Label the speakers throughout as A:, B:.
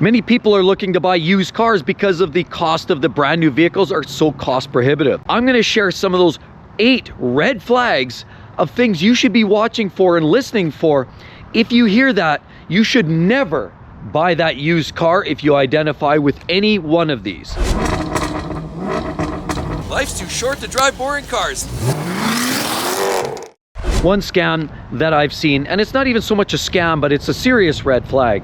A: Many people are looking to buy used cars because of the cost of the brand new vehicles are so cost prohibitive. I'm going to share some of those 8 red flags of things you should be watching for and listening for. If you hear that, you should never buy that used car if you identify with any one of these.
B: Life's too short to drive boring cars.
A: One scam that I've seen, and it's not even so much a scam, but it's a serious red flag.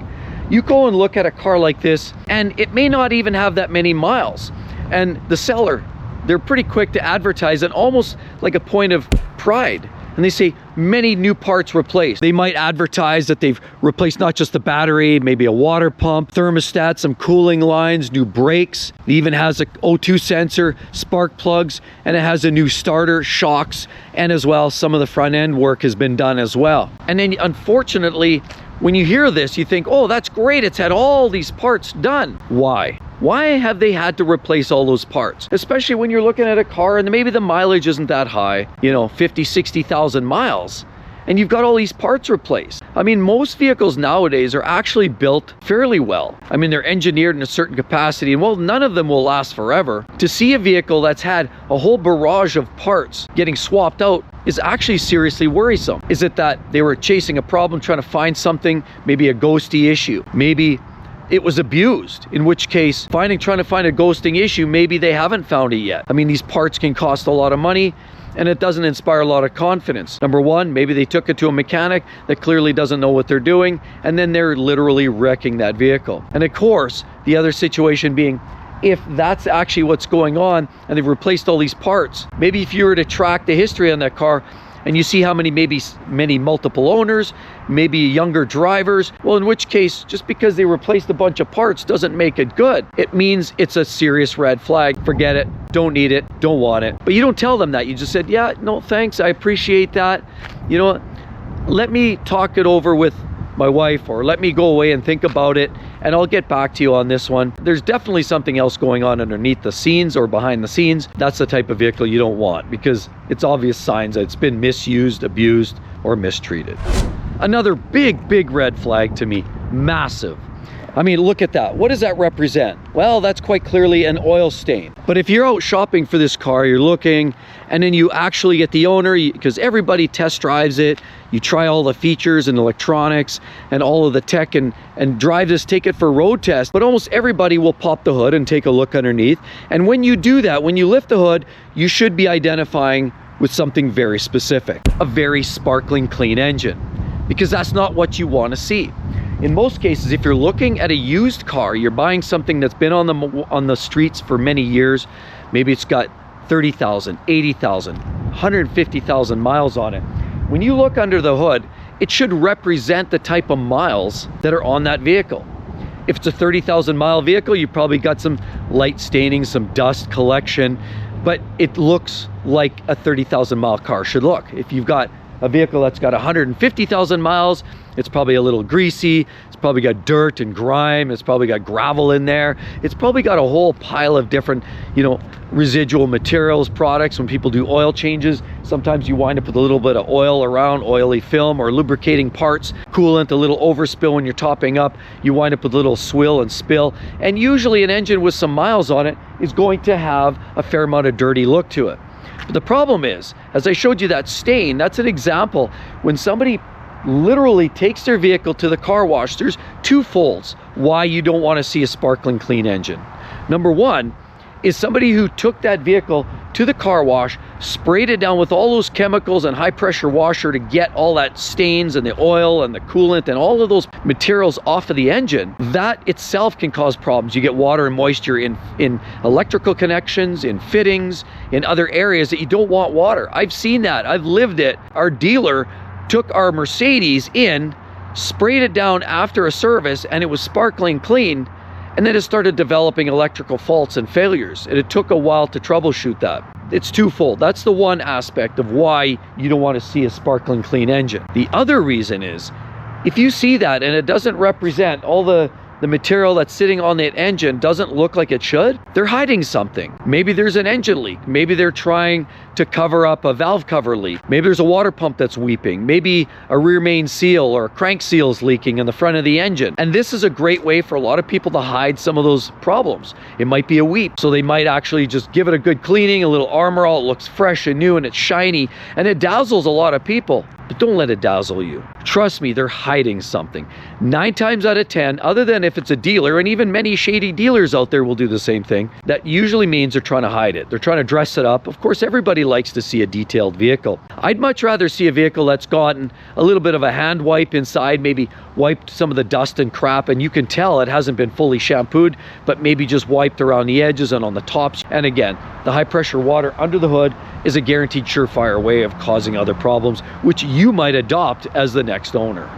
A: You go and look at a car like this, and it may not even have that many miles. And the seller, they're pretty quick to advertise it almost like a point of pride. And they say many new parts replaced. They might advertise that they've replaced not just the battery, maybe a water pump, thermostat, some cooling lines, new brakes. It even has a O2 sensor, spark plugs, and it has a new starter, shocks, and as well, some of the front end work has been done as well. And then unfortunately, when you hear this, you think, oh, that's great, it's had all these parts done. Why? Why have they had to replace all those parts? Especially when you're looking at a car and maybe the mileage isn't that high, 50, 60,000 miles, and you've got all these parts replaced. I mean, most vehicles nowadays are actually built fairly well. I mean, they're engineered in a certain capacity, and well, none of them will last forever. To see a vehicle that's had a whole barrage of parts getting swapped out is actually seriously worrisome. Is it that they were chasing a problem, trying to find something, maybe a ghosty issue? Maybe it was abused, in which case trying to find a ghosting issue, maybe they haven't found it yet. I mean, these parts can cost a lot of money, and it doesn't inspire a lot of confidence. Number one, maybe they took it to a mechanic that clearly doesn't know what they're doing, and then they're literally wrecking that vehicle. And of course, the other situation being, if that's actually what's going on and they've replaced all these parts, maybe if you were to track the history on that car and you see how many multiple owners, maybe younger drivers, well, in which case, just because they replaced a bunch of parts doesn't make it good. It means it's a serious red flag. Forget it, don't need it, don't want it. But you don't tell them that. You just said, yeah, no thanks, I appreciate that. You know what, let me talk it over with my wife, or let me go away and think about it, and I'll get back to you on this one. There's definitely something else going on underneath the scenes or behind the scenes. That's the type of vehicle you don't want, because it's obvious signs that it's been misused, abused, or mistreated. Another big red flag to me, massive. I mean, look at that. What does that represent? Well, that's quite clearly an oil stain. But if you're out shopping for this car, you're looking, and then you actually get the owner, because everybody test drives it, you try all the features and electronics and all of the tech and drive this, take it for a road test, but almost everybody will pop the hood and take a look underneath. And when you do that, when you lift the hood, you should be identifying with something very specific, a very sparkling clean engine, because that's not what you want to see. In most cases, if you're looking at a used car, you're buying something that's been on the streets for many years, maybe it's got 30,000, 80,000, 150,000 miles on it. When you look under the hood, it should represent the type of miles that are on that vehicle. If it's a 30,000 mile vehicle, you've probably got some light staining, some dust collection, but it looks like a 30,000 mile car should look. If you've got a vehicle that's got 150,000 miles, it's probably a little greasy, it's probably got dirt and grime, it's probably got gravel in there, it's probably got a whole pile of different, residual materials, products. When people do oil changes, sometimes you wind up with a little bit of oil around, oily film or lubricating parts, coolant, a little overspill when you're topping up, you wind up with a little swill and spill. And usually an engine with some miles on it is going to have a fair amount of dirty look to it. But the problem is, as I showed you that stain, that's an example when somebody literally takes their vehicle to the car wash. There's two folds why you don't want to see a sparkling clean engine. Number one is somebody who took that vehicle to the car wash, sprayed it down with all those chemicals and high pressure washer to get all that stains and the oil and the coolant and all of those materials off of the engine. That itself can cause problems. You get water and moisture in electrical connections, in fittings, in other areas that you don't want water. I've seen that, I've lived it. Our dealer took our Mercedes in, sprayed it down after a service, and it was sparkling clean, and then it started developing electrical faults and failures, and it took a while to troubleshoot that. It's twofold. That's the one aspect of why you don't want to see a sparkling clean engine. The other reason is, if you see that and it doesn't represent all the material that's sitting on that engine, doesn't look like it should, they're hiding something. Maybe there's an engine leak. Maybe they're trying to cover up a valve cover leak. Maybe there's a water pump that's weeping. Maybe a rear main seal or a crank seal is leaking in the front of the engine. And this is a great way for a lot of people to hide some of those problems. It might be a weep, so they might actually just give it a good cleaning, a little armor all. It looks fresh and new and it's shiny, and it dazzles a lot of people. But don't let it dazzle you. Trust me, they're hiding something. 9 times out of 10, other than if it's a dealer, and even many shady dealers out there will do the same thing, that usually means they're trying to hide it. They're trying to dress it up. Of course, everybody likes to see a detailed vehicle. I'd much rather see a vehicle that's gotten a little bit of a hand wipe inside, maybe wiped some of the dust and crap, and you can tell it hasn't been fully shampooed, but maybe just wiped around the edges and on the tops. And again, the high pressure water under the hood is a guaranteed surefire way of causing other problems, which you might adopt as the next owner.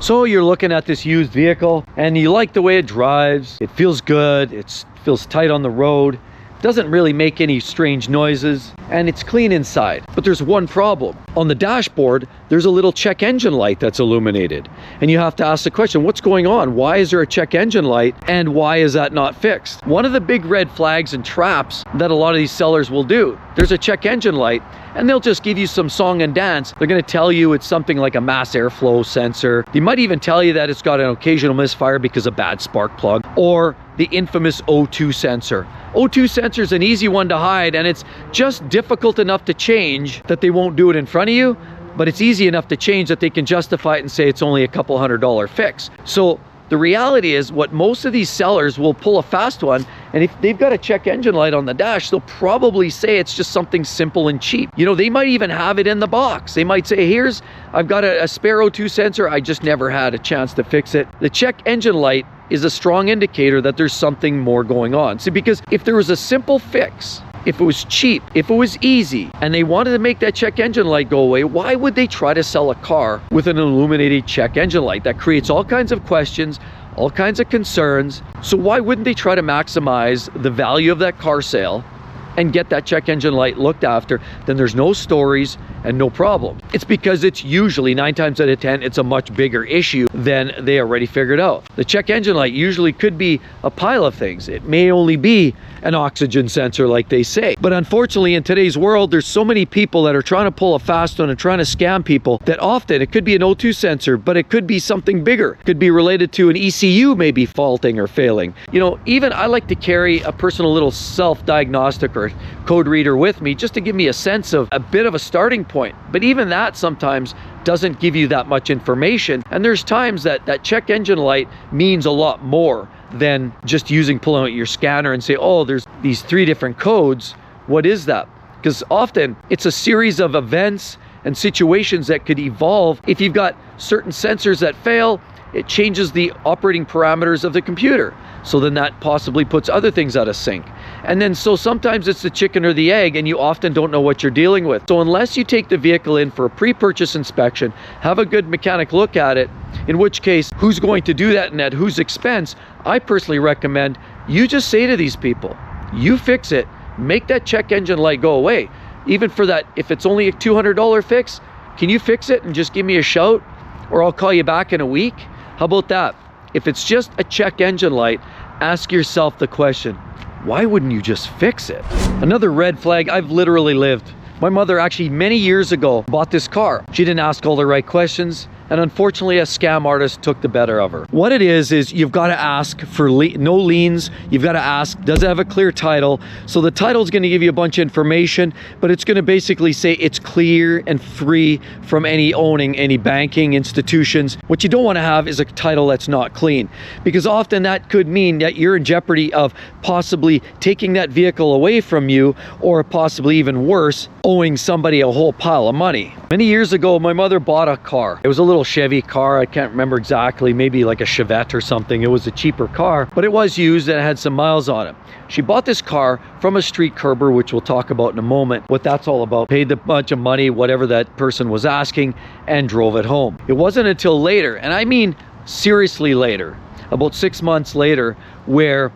A: So you're looking at this used vehicle and you like the way it drives. It feels good. It feels tight on the road. Doesn't really make any strange noises, and it's clean inside. But there's one problem. On the dashboard, there's a little check engine light that's illuminated. And you have to ask the question, what's going on? Why is there a check engine light, and why is that not fixed? One of the big red flags and traps that a lot of these sellers will do, there's a check engine light, and they'll just give you some song and dance. They're gonna tell you it's something like a mass airflow sensor. They might even tell you that it's got an occasional misfire because of bad spark plug, or the infamous O2 sensor. O2 sensor is an easy one to hide, and it's just difficult enough to change that they won't do it in front of you, but it's easy enough to change that they can justify it and say it's only a couple $100 fix. So the reality is, what most of these sellers will pull a fast one, and if they've got a check engine light on the dash, they'll probably say it's just something simple and cheap. You know, they might even have it in the box. They might say, here's, I've got a spare O2 sensor, I just never had a chance to fix it. The check engine light is a strong indicator that there's something more going on. See, because if there was a simple fix, if it was cheap, if it was easy, and they wanted to make that check engine light go away, why would they try to sell a car with an illuminated check engine light? That creates all kinds of questions, all kinds of concerns. So why wouldn't they try to maximize the value of that car sale and get that check engine light looked after? Then there's no stories and no problem. It's because it's usually 9 times out of 10, it's a much bigger issue than they already figured out. The check engine light usually could be a pile of things. It may only be an oxygen sensor like they say. But unfortunately in today's world, there's so many people that are trying to pull a fast one and trying to scam people that often it could be an O2 sensor, but it could be something bigger. It could be related to an ECU maybe faulting or failing. You know, even I like to carry a personal little self-diagnostic or code reader with me just to give me a sense of a bit of a starting point. But even that sometimes doesn't give you that much information. And there's times that that check engine light means a lot more than just pulling out your scanner and say, oh, there's these 3 different codes. What is that? Because often it's a series of events and situations that could evolve. If you've got certain sensors that fail, it changes the operating parameters of the computer. So then that possibly puts other things out of sync. And then so sometimes it's the chicken or the egg, and you often don't know what you're dealing with. So unless you take the vehicle in for a pre-purchase inspection, have a good mechanic look at it, in which case, who's going to do that and at whose expense? I personally recommend you just say to these people, you fix it, make that check engine light go away. Even for that, if it's only a $200 fix, can you fix it and just give me a shout? Or I'll call you back in a week? How about that? If it's just a check engine light, ask yourself the question, why wouldn't you just fix it? Another red flag I've literally lived. My mother actually many years ago bought this car. She didn't ask all the right questions, and unfortunately a scam artist took the better of her. What it is you've got to ask for no liens. You've got to ask, does it have a clear title? So the title is going to give you a bunch of information, but it's going to basically say it's clear and free from any banking institutions. What you don't want to have is a title that's not clean, because often that could mean that you're in jeopardy of possibly taking that vehicle away from you, or possibly even worse, owing somebody a whole pile of money. Many years ago, my mother bought a car. It was a little Chevy car. I can't remember exactly, maybe like a Chevette or something. It was a cheaper car, but it was used and it had some miles on it. She bought this car from a street curber, which we'll talk about in a moment, what that's all about. Paid a bunch of money, whatever that person was asking, and drove it home. It wasn't until later, and I mean seriously later, about 6 months later, where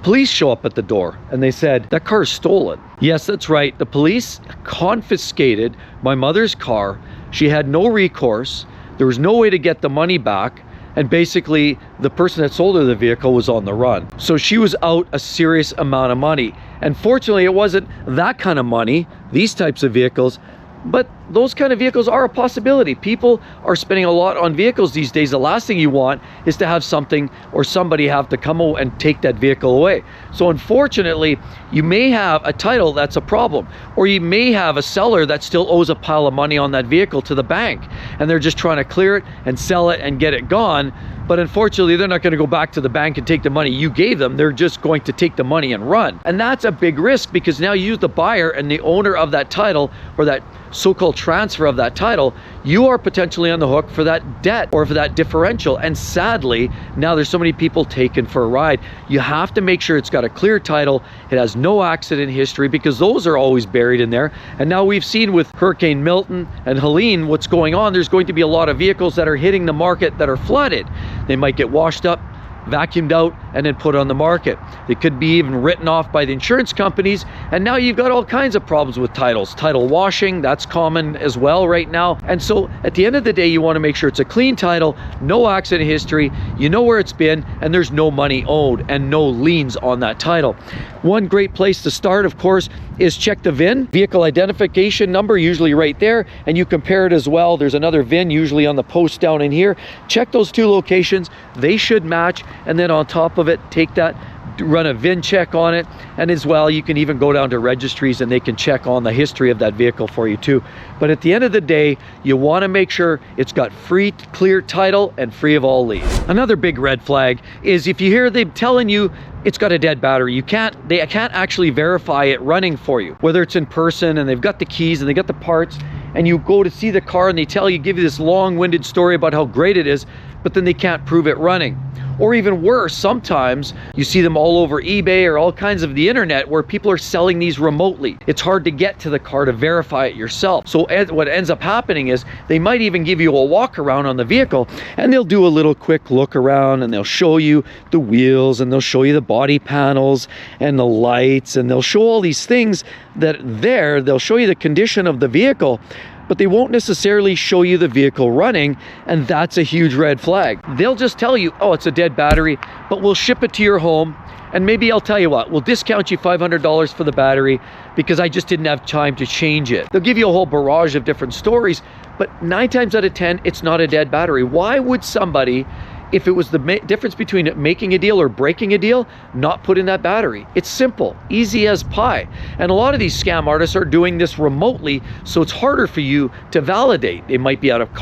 A: police show up at the door and they said, that car is stolen. Yes, that's right. The police confiscated my mother's car. She had no recourse. There was no way to get the money back. And basically, the person that sold her the vehicle was on the run. So she was out a serious amount of money. And fortunately, it wasn't that kind of money, these types of vehicles, but those kind of vehicles are a possibility. People are spending a lot on vehicles these days. The last thing you want is to have something or somebody have to come and take that vehicle away. So unfortunately, you may have a title that's a problem, or you may have a seller that still owes a pile of money on that vehicle to the bank, and they're just trying to clear it and sell it and get it gone. But unfortunately, they're not going to go back to the bank and take the money you gave them. They're just going to take the money and run. And that's a big risk, because now you, the buyer and the owner of that title, or that so-called transfer of that title, you are potentially on the hook for that debt or for that differential. And sadly, now there's so many people taken for a ride. You have to make sure it's got a clear title, it has no accident history, because those are always buried in there. And now we've seen with Hurricane Milton and Helene what's going on. There's going to be a lot of vehicles that are hitting the market that are flooded. They might get washed up, vacuumed out, and then put on the market. They could be even written off by the insurance companies, and now you've got all kinds of problems with titles. Title washing, that's common as well right now. And so at the end of the day, you want to make sure it's a clean title, no accident history, you know where it's been, and there's no money owed and no liens on that title. One great place to start, of course, is check the VIN, vehicle identification number, usually right there, and you compare it as well. There's another VIN usually on the post down in here. Check those two locations, they should match, and then on top of it, take that, run a VIN check on it, and as well, you can even go down to registries and they can check on the history of that vehicle for you too. But at the end of the day, you want to make sure it's got free, clear title and free of all liens. Another big red flag is if you hear them telling you it's got a dead battery, they can't actually verify it running for you, whether it's in person and they've got the keys and they got the parts, and you go to see the car and they give you this long-winded story about how great it is, but then they can't prove it running. Or even worse, sometimes you see them all over eBay or all kinds of the internet where people are selling these remotely. It's hard to get to the car to verify it yourself. So what ends up happening is they might even give you a walk around on the vehicle, and they'll do a little quick look around and they'll show you the wheels and they'll show you the body panels and the lights, and they'll show all these things they'll show you the condition of the vehicle, but they won't necessarily show you the vehicle running, and that's a huge red flag. They'll just tell you, oh, it's a dead battery, but we'll ship it to your home, and maybe I'll tell you what, we'll discount you $500 for the battery because I just didn't have time to change it. They'll give you a whole barrage of different stories, but 9 times out of 10, it's not a dead battery. Why would somebody, if it was the difference between making a deal or breaking a deal, not put in that battery? It's simple, easy as pie. And a lot of these scam artists are doing this remotely, so it's harder for you to validate. They might be out of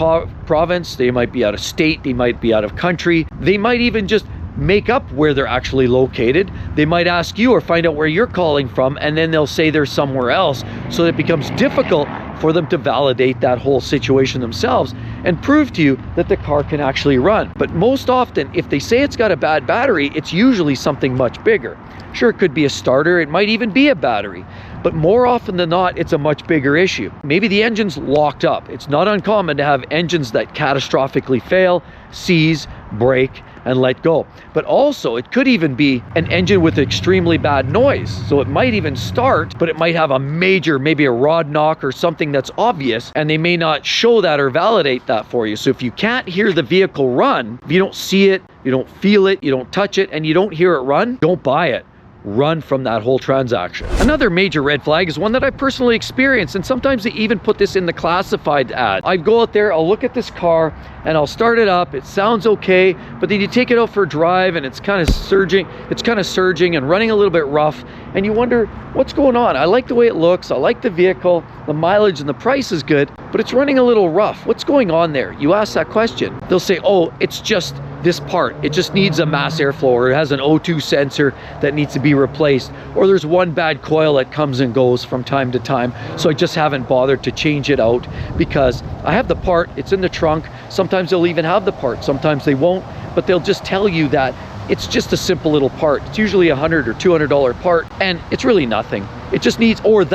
A: province, they might be out of state, they might be out of country. They might even just make up where they're actually located. They might ask you or find out where you're calling from, and then they'll say they're somewhere else, so it becomes difficult for them to validate that whole situation themselves and prove to you that the car can actually run. But most often, if they say it's got a bad battery, it's usually something much bigger. Sure, it could be a starter, it might even be a battery, but more often than not, it's a much bigger issue. Maybe the engine's locked up. It's not uncommon to have engines that catastrophically fail, seize, break, and let go. But also, it could even be an engine with extremely bad noise. So it might even start, but it might have a major, maybe a rod knock or something that's obvious, and they may not show that or validate that for you. So if you can't hear the vehicle run, if you don't see it, you don't feel it, you don't touch it, and you don't hear it run, don't buy it. Run from that whole transaction. Another major red flag is one that I personally experienced, and sometimes they even put this in the classified ad. I go out there, I'll look at this car, and I'll start it up, it sounds okay, but then you take it out for a drive and it's kind of surging and running a little bit rough, and you wonder, what's going on? I like the way it looks, I like the vehicle, the mileage and the price is good, but it's running a little rough. What's going on there? You ask that question. They'll say, oh, it's just this part, it just needs a mass airflow, or it has an O2 sensor that needs to be replaced, or there's one bad coil that comes and goes from time to time, so I just haven't bothered to change it out because I have the part, it's in the trunk. Sometimes they'll even have the part, sometimes they won't, but they'll just tell you that it's just a simple little part. It's usually $100 or $200 part, and it's really nothing. It just needs, or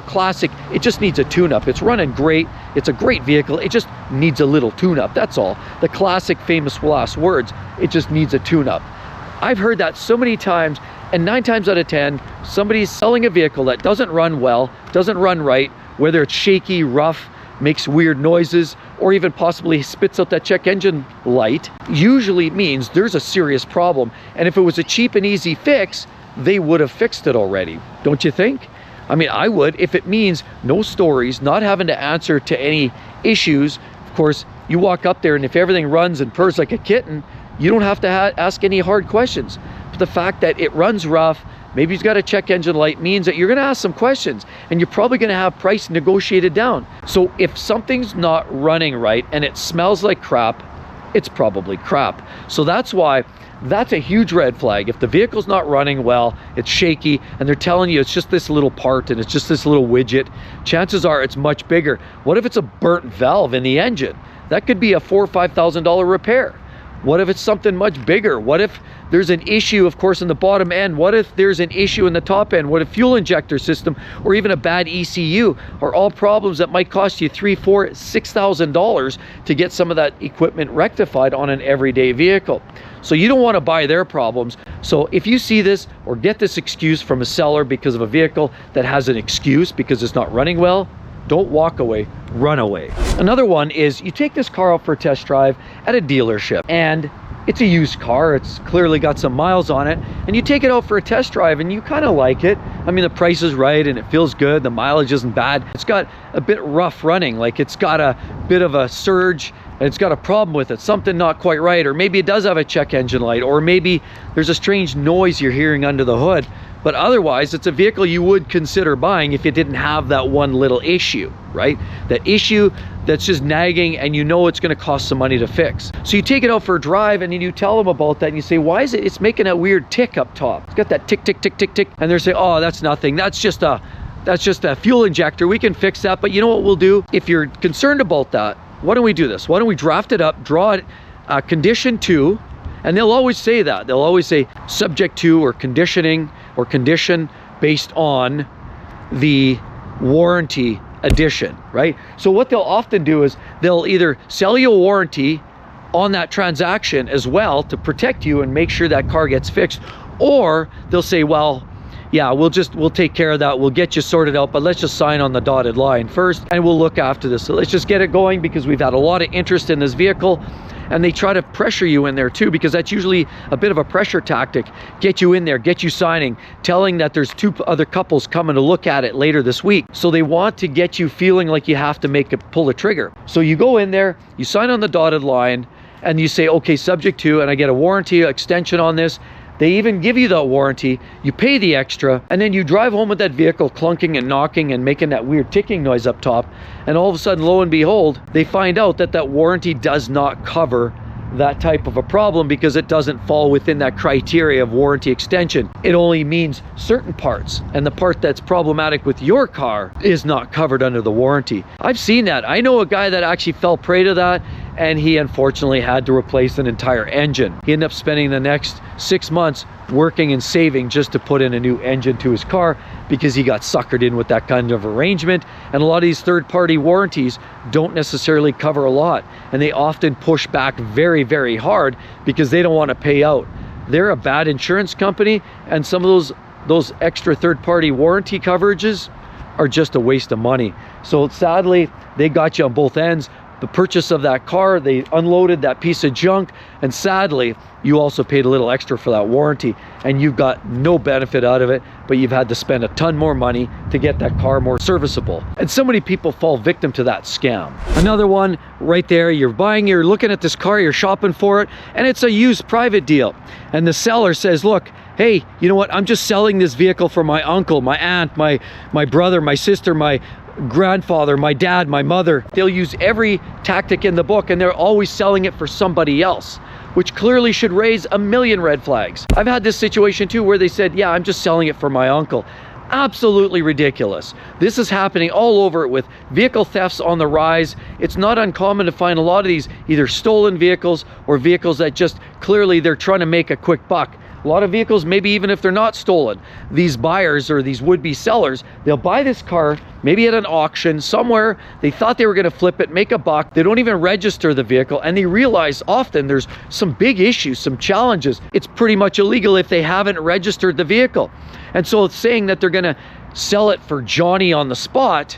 A: classic, it just needs a tune-up. It's running great, it's a great vehicle, it just needs a little tune-up, that's all. The classic famous last words, it just needs a tune-up. I've heard that so many times, and 9 times out of 10, somebody's selling a vehicle that doesn't run well, doesn't run right, whether it's shaky, rough, makes weird noises, or even possibly spits out that check engine light, usually means there's a serious problem. And if it was a cheap and easy fix, they would have fixed it already. Don't you think? I mean, I would, if it means no stories, not having to answer to any issues. Of course, you walk up there and if everything runs and purrs like a kitten, you don't have to ask any hard questions. But the fact that it runs rough, maybe it's got a check engine light, means that you're gonna ask some questions and you're probably gonna have price negotiated down. So if something's not running right and it smells like crap, it's probably crap. So that's why that's a huge red flag. If the vehicle's not running well, it's shaky, and they're telling you it's just this little part and it's just this little widget, chances are it's much bigger. What if it's a burnt valve in the engine? That could be a $4,000 or $5,000 repair. What if it's something much bigger? What if there's an issue, of course, in the bottom end? What if there's an issue in the top end? What if fuel injector system or even a bad ECU are all problems that might cost you $3,000, $4,000, $6,000 to get some of that equipment rectified on an everyday vehicle? So you don't want to buy their problems. So if you see this or get this excuse from a seller because of a vehicle that has an excuse because it's not running well, don't walk away, run away. Another one is you take this car out for a test drive at a dealership and it's a used car, it's clearly got some miles on it, and you take it out for a test drive and you kind of like it. I mean, the price is right and it feels good, the mileage isn't bad. It's got a bit rough running, like it's got a bit of a surge and it's got a problem with it, something not quite right, or maybe it does have a check engine light, or maybe there's a strange noise you're hearing under the hood. But otherwise, it's a vehicle you would consider buying if it didn't have that one little issue, right? That issue that's just nagging and you know it's gonna cost some money to fix. So you take it out for a drive and then you tell them about that and you say, why is it's making a weird tick up top? It's got that tick, tick, tick, tick, tick. And they're saying, oh, that's nothing. That's just a fuel injector. We can fix that. But you know what we'll do? If you're concerned about that, why don't we do this? Why don't we draft it up, draw it condition 2, and they'll always say that. They'll always say subject to or conditioning or condition based on the warranty edition, right? So what they'll often do is they'll either sell you a warranty on that transaction as well to protect you and make sure that car gets fixed, or they'll say, well, yeah, we'll take care of that. We'll get you sorted out, but let's just sign on the dotted line first and we'll look after this. So let's just get it going because we've had a lot of interest in this vehicle. And they try to pressure you in there too, because that's usually a bit of a pressure tactic. Get you in there, get you signing, telling that there's 2 other couples coming to look at it later this week. So they want to get you feeling like you have to pull a trigger. So you go in there, you sign on the dotted line, and you say, okay, subject to, and I get a warranty extension on this. They even give you that warranty, you pay the extra, and then you drive home with that vehicle clunking and knocking and making that weird ticking noise up top, and all of a sudden, lo and behold, they find out that that warranty does not cover that type of a problem because it doesn't fall within that criteria of warranty extension. It only means certain parts, and the part that's problematic with your car is not covered under the warranty. I've seen that. I know a guy that actually fell prey to that, and he unfortunately had to replace an entire engine. He ended up spending the next 6 months working and saving just to put in a new engine to his car because he got suckered in with that kind of arrangement. And a lot of these third-party warranties don't necessarily cover a lot, and they often push back very, very hard because they don't want to pay out. They're a bad insurance company, and some of those extra third-party warranty coverages are just a waste of money. So sadly, they got you on both ends. The purchase of that car, they unloaded that piece of junk, and sadly, you also paid a little extra for that warranty, and you've got no benefit out of it, but you've had to spend a ton more money to get that car more serviceable. And so many people fall victim to that scam. Another one right there, you're looking at this car, you're shopping for it, and it's a used private deal. And the seller says, look, hey, you know what? I'm just selling this vehicle for my uncle, my aunt, my brother, my sister, my grandfather, my dad, my mother. They'll use every tactic in the book, and they're always selling it for somebody else, which clearly should raise a million red flags. I've had this situation too where they said, yeah, I'm just selling it for my uncle. Absolutely ridiculous. This is happening all over with vehicle thefts on the rise. It's not uncommon to find a lot of these either stolen vehicles or vehicles that just clearly they're trying to make a quick buck. A lot of vehicles, maybe even if they're not stolen, these buyers or these would-be sellers, they'll buy this car, maybe at an auction somewhere. They thought they were going to flip it, make a buck. They don't even register the vehicle, and they realize often there's some big issues, some challenges. It's pretty much illegal if they haven't registered the vehicle. And so it's saying that they're going to sell it for Johnny on the spot,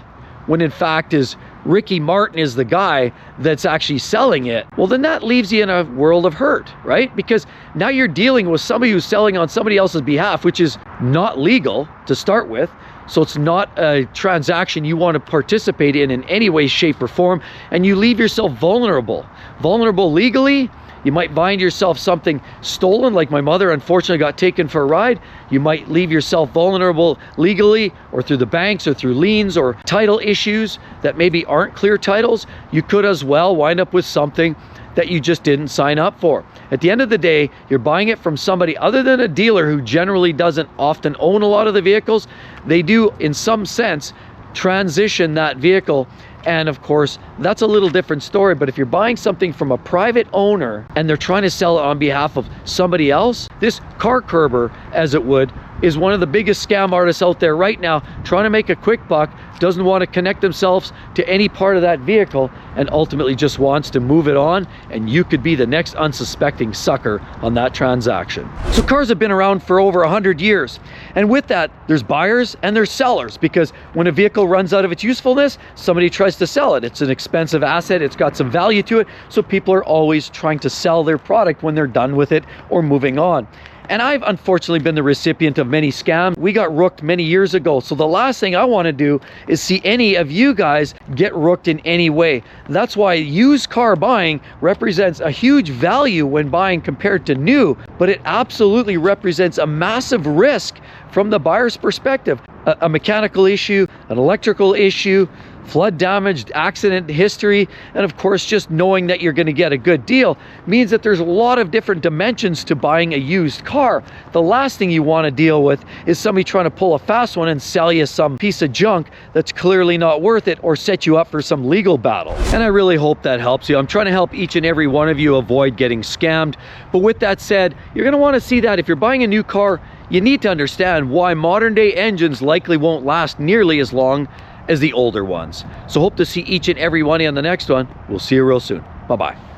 A: when in fact is Ricky Martin is the guy that's actually selling it, well, then that leaves you in a world of hurt, right? Because now you're dealing with somebody who's selling on somebody else's behalf, which is not legal to start with. So it's not a transaction you want to participate in any way, shape, or form. And you leave yourself vulnerable. Vulnerable legally. You might find yourself something stolen, like my mother unfortunately got taken for a ride. You might leave yourself vulnerable legally, or through the banks, or through liens, or title issues that maybe aren't clear titles. You could as well wind up with something that you just didn't sign up for. At the end of the day, you're buying it from somebody other than a dealer who generally doesn't often own a lot of the vehicles. They do, in some sense, transition that vehicle. And of course, that's a little different story. But if you're buying something from a private owner and they're trying to sell it on behalf of somebody else, this car curber, as it would, is one of the biggest scam artists out there right now, trying to make a quick buck, doesn't want to connect themselves to any part of that vehicle, and ultimately just wants to move it on, and you could be the next unsuspecting sucker on that transaction. So cars have been around for over 100 years, and with that, there's buyers and there's sellers, because when a vehicle runs out of its usefulness, somebody tries to sell it. It's an expensive asset, it's got some value to it, so people are always trying to sell their product when they're done with it or moving on. And I've unfortunately been the recipient of many scams. We got rooked many years ago. So the last thing I want to do is see any of you guys get rooked in any way. That's why used car buying represents a huge value when buying compared to new, but it absolutely represents a massive risk from the buyer's perspective. A mechanical issue, an electrical issue, flood damage, accident history, and of course just knowing that you're going to get a good deal means that there's a lot of different dimensions to buying a used car. The last thing you want to deal with is somebody trying to pull a fast one and sell you some piece of junk that's clearly not worth it, or set you up for some legal battle. And I really hope that helps you. I'm trying to help each and every one of you avoid getting scammed. But with that said, you're going to want to see that if you're buying a new car, you need to understand why modern day engines likely won't last nearly as long as the older ones. So hope to see each and every one on the next one. We'll see you real soon. Bye-bye.